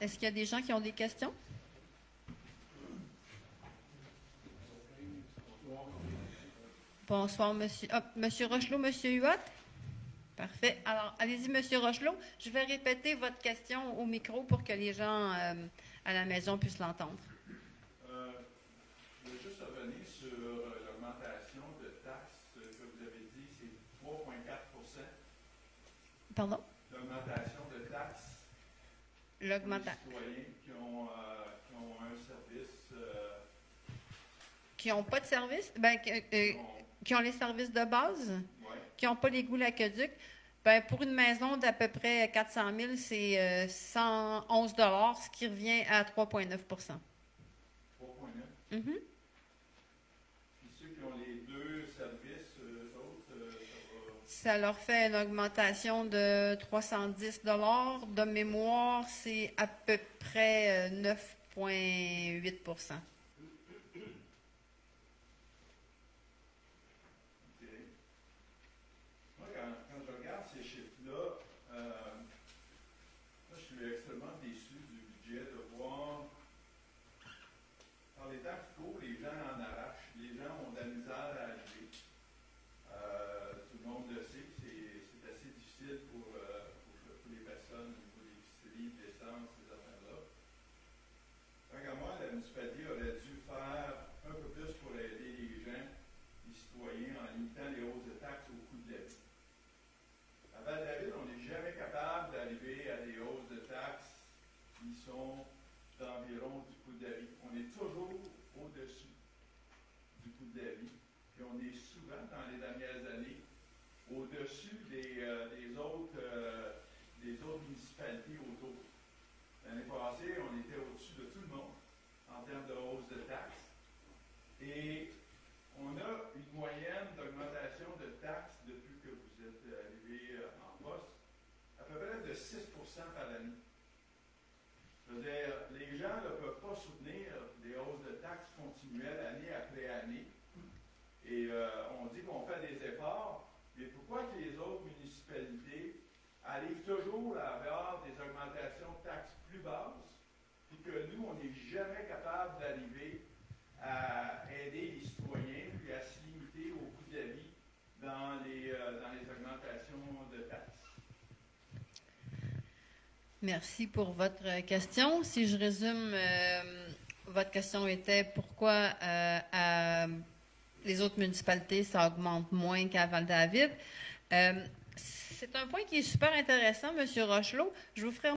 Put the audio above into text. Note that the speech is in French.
Est-ce qu'il y a des gens qui ont des questions? Bonsoir, monsieur. Ah, monsieur Rochelot, monsieur Huot? Parfait. Alors, allez-y, monsieur Rochelot. Je vais répéter votre question au micro pour que les gens à la maison puissent l'entendre. Je veux juste revenir sur l'augmentation de taxes que vous avez dit, c'est 3,4 %. Pardon? L'augmentation de taxes pour les citoyens qui ont un service. Qui n'ont pas de service? Qui ont les services de base? Ouais. Qui n'ont pas l'égout l'aqueduc? Ben, pour une maison d'à peu près 400 000, c'est 111 $, ce qui revient à 3,9 %. 3,9 Mm-hmm. Puis ceux qui ont les deux services, eux autres, Ça leur fait une augmentation de 310 $. De mémoire, c'est à peu près 9,8 %. Moi, quand je regarde ces chiffres-là, je suis extrêmement déçu du budget de voir. Par les temps qui courent, les gens en arrachent. Les gens ont de la misère à acheter. Tout le monde le sait, c'est assez difficile pour les personnes au niveau des épiceries, de l'essence, ces affaires-là. Tant qu'à moi, la municipalité aurait dû faire un peu plus pour aider les gens, les citoyens, en limitant les hausses de taxes au coût de la vie. À Val-David, on n'est jamais capable d'arriver à des hausses de taxes qui sont d'environ du coût de la vie. On est toujours au-dessus du coût de la vie. Puis on est souvent, dans les dernières années, au-dessus des autres municipalités autour. L'année passée, on était au-dessus de tout le monde en termes de hausse de taxes. Et on a une moyenne d'augmentation de taxes depuis que vous êtes arrivé en poste, à peu près de 6 % par année. Je veux dire, les gens ne peuvent pas soutenir des hausses de taxes continuelles année après année. Et on dit qu'on fait des efforts, mais pourquoi que les autres municipalités arrivent toujours à avoir des augmentations de taxes plus basses, puis que nous, on n'est jamais capable d'arriver à aider les citoyens, puis à se limiter au coût de la vie dans les augmentations de taxes? Merci pour votre question. Si je résume, votre question était pourquoi les autres municipalités, ça augmente moins qu'à Val-David. C'est un point qui est super intéressant, M. Rochelot. Je vous ferai